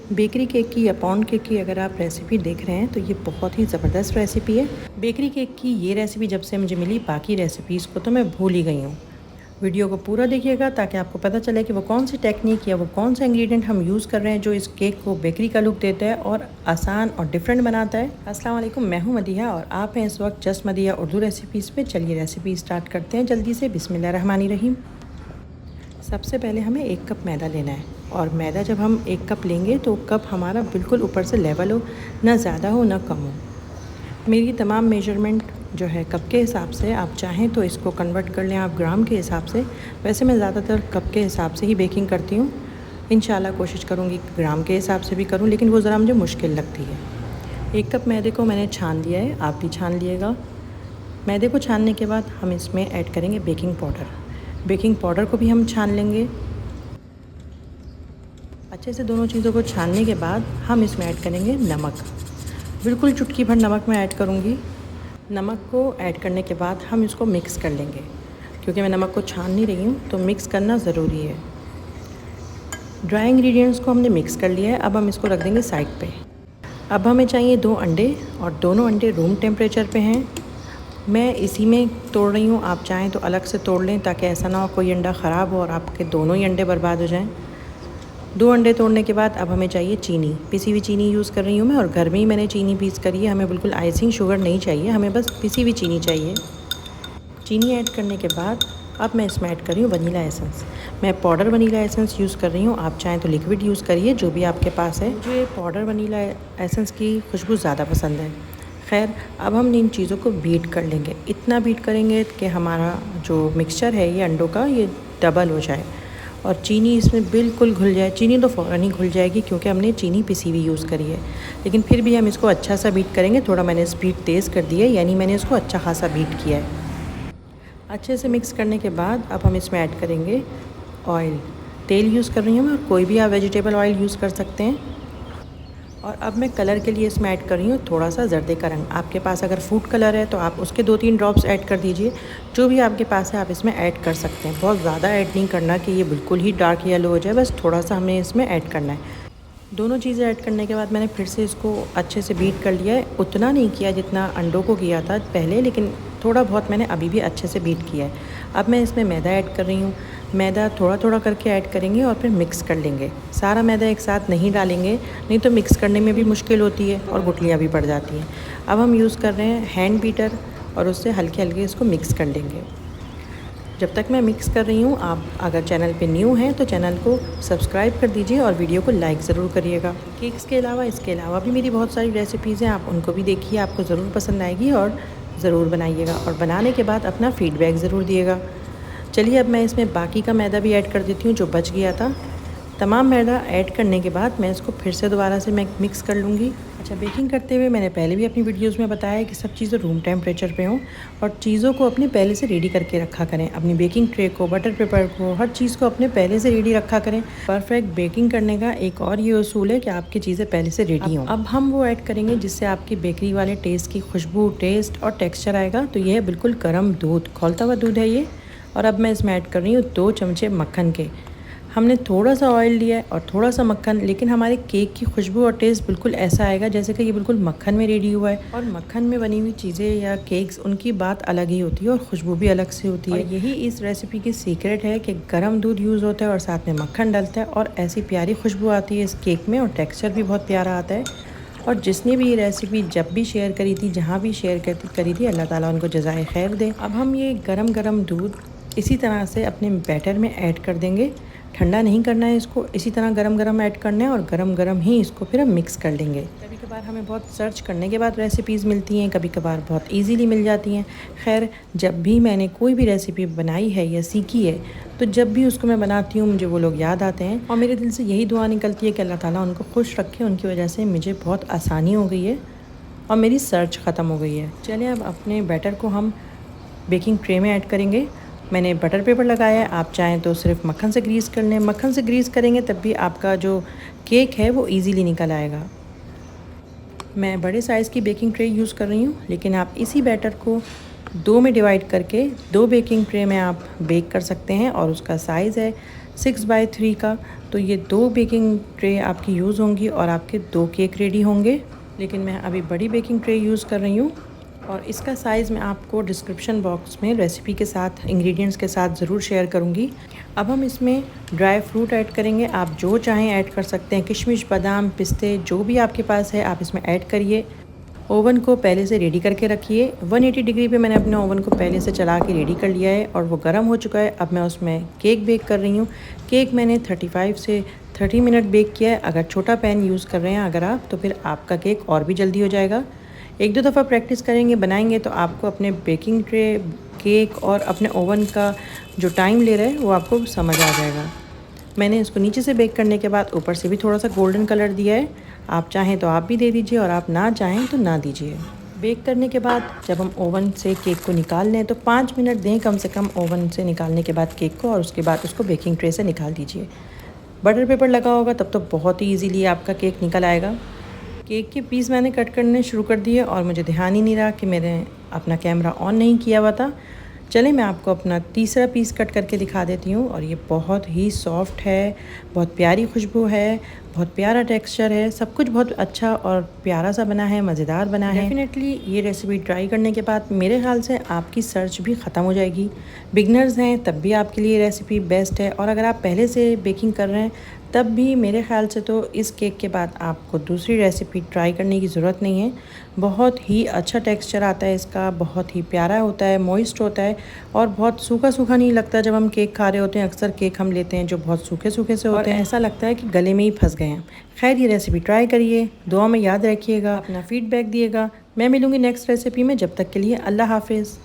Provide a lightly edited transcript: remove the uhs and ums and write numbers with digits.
Bakery cake की या pound cake की अगर आप रेसिपी देख रहे हैं तो ये बहुत ही ज़बरदस्त रेसिपी है। बेकरी केक की ये रेसिपी जब से मुझे मिली, बाकी रेसिपीज़ को तो मैं भूल ही गई हूँ। वीडियो को पूरा देखिएगा ताकि आपको पता चले कि वो कौन सी टेक्निक या वो कौन सा इंग्रेडिएंट हम यूज़ कर रहे हैं जो इस केक को बेकरी का लुक देता है और आसान और डिफरेंट बनाता है। अस्सलाम वालेकुम, मैं हूँ मदिहा और आप हैं इस वक्त जस्ट मदिहा उर्दू रेसिपीज़ पे। चलिए रेसिपी स्टार्ट करते हैं जल्दी से। बिस्मिल्लाहिर्रहमानिर्रहीम। सबसे पहले हमें 1 कप मैदा लेना है और मैदा जब हम 1 कप लेंगे तो कप हमारा बिल्कुल ऊपर से लेवल हो, ना ज़्यादा हो ना कम हो। मेरी तमाम मेजरमेंट जो है कप के हिसाब से, आप चाहें तो इसको कन्वर्ट कर लें आप ग्राम के हिसाब से। वैसे मैं ज़्यादातर कप के हिसाब से ही बेकिंग करती हूँ। इंशाल्लाह कोशिश करूँगी ग्राम के हिसाब से भी करूँ, लेकिन वो ज़रा मुझे मुश्किल लगती है। 1 कप मैदे को मैंने छान लिया है, आप भी छान लिएगा। मैदे को छानने के बाद हम इसमें ऐड करेंगे बेकिंग पाउडर। बेकिंग पाउडर को भी हम छान लेंगे। अच्छे से दोनों चीज़ों को छानने के बाद हम इसमें ऐड करेंगे नमक। बिल्कुल चुटकी भर नमक मैं ऐड करूँगी। नमक को ऐड करने के बाद हम इसको मिक्स कर लेंगे। क्योंकि मैं नमक को छान नहीं रही हूँ तो मिक्स करना ज़रूरी है। ड्राई इंग्रेडिएंट्स को हमने मिक्स कर लिया है, अब हम इसको रख देंगे साइड पे। अब हमें चाहिए 2 अंडे और दोनों अंडे रूम टेम्परेचर पे हैं। मैं इसी में तोड़ रही हूँ, आप चाहें तो अलग से तोड़ लें ताकि ऐसा ना हो कोई अंडा ख़राब हो और आपके दोनों ही अंडे बर्बाद हो जाएं। 2 अंडे तोड़ने के बाद अब हमें चाहिए चीनी। पिसी हुई चीनी यूज़ कर रही हूँ मैं और घर में ही मैंने चीनी पीस करी है। हमें बिल्कुल आइसिंग शुगर नहीं चाहिए, हमें बस पिसी हुई चीनी चाहिए। चीनी ऐड करने के बाद अब मैं इसमें ऐड कर रही हूँ वनीला एसेंस। मैं पाउडर वनीला एसेंस यूज़ कर रही हूँ, आप चाहें तो लिक्विड यूज़ करिए, जो भी आपके पास है। मुझे पाउडर वनीला एसेंस की खुशबू ज़्यादा पसंद है। खैर, अब हम इन चीज़ों को बीट कर लेंगे। इतना बीट करेंगे कि हमारा जो मिक्सचर है ये अंडों का ये डबल हो जाए और चीनी इसमें बिल्कुल घुल जाए। चीनी तो फ़ौरन ही घुल जाएगी क्योंकि हमने चीनी पिसी हुई यूज़ करी है, लेकिन फिर भी हम इसको अच्छा सा बीट करेंगे। थोड़ा मैंने स्पीड तेज़ कर दी है, यानी मैंने इसको अच्छा खासा बीट किया है। अच्छे से मिक्स करने के बाद अब हम इसमें ऐड करेंगे ऑयल। तेल यूज़ कर रही हूँ मैं, कोई भी आप वेजिटेबल ऑयल यूज़ कर सकते हैं। और अब मैं कलर के लिए इसमें ऐड कर रही हूँ थोड़ा सा जर्दे का रंग। आपके पास अगर फूड कलर है तो आप उसके 2-3 ड्रॉप्स ऐड कर दीजिए। जो भी आपके पास है आप इसमें ऐड कर सकते हैं। बहुत ज़्यादा ऐड नहीं करना कि ये बिल्कुल ही डार्क येलो हो जाए, बस थोड़ा सा हमें इसमें ऐड करना है। दोनों चीज़ें ऐड करने के बाद मैंने फिर से इसको अच्छे से बीट कर लिया है। उतना नहीं किया जितना अंडों को किया था पहले, लेकिन थोड़ा बहुत मैंने अभी भी अच्छे से बीट किया है। अब मैं इसमें मैदा ऐड कर रही हूँ। मैदा थोड़ा थोड़ा करके ऐड करेंगे और फिर मिक्स कर लेंगे। सारा मैदा एक साथ नहीं डालेंगे, नहीं तो मिक्स करने में भी मुश्किल होती है और गुठलियाँ भी पड़ जाती हैं। अब हम यूज़ कर रहे हैं हैंड बीटर और उससे हल्के हल्के इसको मिक्स कर लेंगे। जब तक मैं मिक्स कर रही हूँ, आप अगर चैनल पे न्यू हैं तो चैनल को सब्सक्राइब कर दीजिए और वीडियो को लाइक ज़रूर करिएगा। केक्स के अलावा इसके अलावा भी मेरी बहुत सारी रेसिपीज़ हैं, आप उनको भी देखिए, आपको ज़रूर पसंद आएगी और ज़रूर बनाइएगा और बनाने के बाद अपना फ़ीडबैक ज़रूर दिएगा। चलिए अब मैं इसमें बाकी का मैदा भी ऐड कर देती हूँ जो बच गया था। तमाम मैदा ऐड करने के बाद मैं इसको फिर से दोबारा से मैं मिक्स कर लूँगी। अच्छा, बेकिंग करते हुए मैंने पहले भी अपनी वीडियोस में बताया है कि सब चीज़ें रूम टेम्परेचर पे हों और चीज़ों को अपने पहले से रेडी करके रखा करें। अपनी बेकिंग ट्रे को, बटर पेपर को, हर चीज़ को अपने पहले से रेडी रखा करें। परफेक्ट बेकिंग करने का एक और ये उसूल है कि आपकी चीज़ें पहले से रेडी हों। अब हम वो ऐड करेंगे जिससे आपकी बेकरी वाले टेस्ट की खुशबू, टेस्ट और टेक्स्चर आएगा। तो ये है बिल्कुल गर्म दूध, खौलता हुआ दूध है ये। और अब मैं इसमें ऐड कर रही हूँ 2 चमचे मक्खन के। हमने थोड़ा सा ऑयल लिया है और थोड़ा सा मक्खन, लेकिन हमारे केक की खुशबू और टेस्ट बिल्कुल ऐसा आएगा जैसे कि ये बिल्कुल मक्खन में रेडी हुआ है। और मक्खन में बनी हुई चीज़ें या केक्स, उनकी बात अलग ही होती है और खुशबू भी अलग से होती है। यही इस रेसिपी की सीक्रेट है कि गर्म दूध यूज़ होता है और साथ में मक्खन डलता है और ऐसी प्यारी खुशबू आती है इस केक में और टेक्स्चर भी बहुत प्यारा आता है। और जिसने भी ये रेसिपी जब भी शेयर करी थी, जहाँ भी शेयर करी थी, अल्लाह ताला उनको जज़ाए खैर दे। अब हम ये गरम गरम दूध इसी तरह से अपने बैटर में ऐड कर देंगे। ठंडा नहीं करना है इसको, इसी तरह गरम गरम ऐड करना है और गरम गरम ही इसको फिर हम मिक्स कर लेंगे। कभी कभार हमें बहुत सर्च करने के बाद रेसिपीज़ मिलती हैं, कभी कभार बहुत इजीली मिल जाती हैं। खैर, जब भी मैंने कोई भी रेसिपी बनाई है या सीखी है तो जब भी उसको मैं बनाती हूँ मुझे वो लोग याद आते हैं और मेरे दिल से यही दुआ निकलती है कि अल्लाह ताला उनको खुश रखे। उनकी वजह से मुझे बहुत आसानी हो गई है और मेरी सर्च ख़त्म हो गई है। चलिए अब अपने बैटर को हम बेकिंग ट्रे में ऐड करेंगे। मैंने बटर पेपर लगाया है, आप चाहें तो सिर्फ मक्खन से ग्रीस कर लें। मक्खन से ग्रीस करेंगे तब भी आपका जो केक है वो इजीली निकल आएगा। मैं बड़े साइज़ की बेकिंग ट्रे यूज़ कर रही हूँ, लेकिन आप इसी बैटर को 2 में डिवाइड करके 2 बेकिंग ट्रे में आप बेक कर सकते हैं और उसका साइज़ है 6x3 का। तो ये 2 बेकिंग ट्रे आपकी यूज़ होंगी और आपके 2 केक रेडी होंगे। लेकिन मैं अभी बड़ी बेकिंग ट्रे यूज़ कर रही हूँ और इसका साइज़ मैं आपको डिस्क्रिप्शन बॉक्स में रेसिपी के साथ इंग्रेडिएंट्स के साथ ज़रूर शेयर करूँगी। अब हम इसमें ड्राई फ्रूट ऐड करेंगे। आप जो चाहें ऐड कर सकते हैं, किशमिश, बादाम, पिस्ते, जो भी आपके पास है आप इसमें ऐड करिए। ओवन को पहले से रेडी करके रखिए। 180 डिग्री पे मैंने अपने ओवन को पहले से चला के रेडी कर लिया है और वो गर्म हो चुका है। अब मैं उसमें केक बेक कर रही हूँ। केक मैंने 35 से 30 मिनट बेक किया है। अगर छोटा पैन यूज़ कर रहे हैं अगर आप, तो फिर आपका केक और भी जल्दी हो जाएगा। 1-2 दफ़ा प्रैक्टिस करेंगे, बनाएंगे, तो आपको अपने बेकिंग ट्रे, केक और अपने ओवन का जो टाइम ले रहे हैं वो आपको समझ आ जाएगा। मैंने इसको नीचे से बेक करने के बाद ऊपर से भी थोड़ा सा गोल्डन कलर दिया है। आप चाहें तो आप भी दे दीजिए और आप ना चाहें तो ना दीजिए। बेक करने के बाद जब हम ओवन से केक को निकाल लें तो 5 मिनट दें कम से कम ओवन से निकालने के बाद केक को, और उसके बाद उसको बेकिंग ट्रे से निकाल दीजिए। बटर पेपर लगा होगा तब तो बहुत ही ईजीली आपका केक निकल आएगा। केक के पीस मैंने कट करने शुरू कर दिए और मुझे ध्यान ही नहीं रहा कि मैंने अपना कैमरा ऑन नहीं किया हुआ था। चलिए मैं आपको अपना तीसरा पीस कट करके दिखा देती हूँ। और ये बहुत ही सॉफ्ट है, बहुत प्यारी खुशबू है, बहुत प्यारा टेक्सचर है, सब कुछ बहुत अच्छा और प्यारा सा बना है, मज़ेदार बना है। डेफिनेटली ये रेसिपी ट्राई करने के बाद मेरे ख्याल से आपकी सर्च भी ख़त्म हो जाएगी। बिगनर्स हैं तब भी आपके लिए रेसिपी बेस्ट है, और अगर आप पहले से बेकिंग कर रहे हैं तब भी मेरे ख़्याल से तो इस केक के बाद आपको दूसरी रेसिपी ट्राई करने की ज़रूरत नहीं है। बहुत ही अच्छा टेक्सचर आता है इसका, बहुत ही प्यारा होता है, मॉइस्ट होता है और बहुत सूखा सूखा नहीं लगता। जब हम केक खा रहे होते हैं अक्सर केक हम लेते हैं जो बहुत सूखे सूखे से होते हैं, ऐसा लगता है कि गले में ही फंस गए हैं। खैर ये रेसिपी ट्राई करिए, दुआ में याद रखिएगा, अपना फीडबैक दिएगा। मैं मिलूँगी नेक्स्ट रेसिपी में, जब तक के लिए अल्लाह हाफिज़।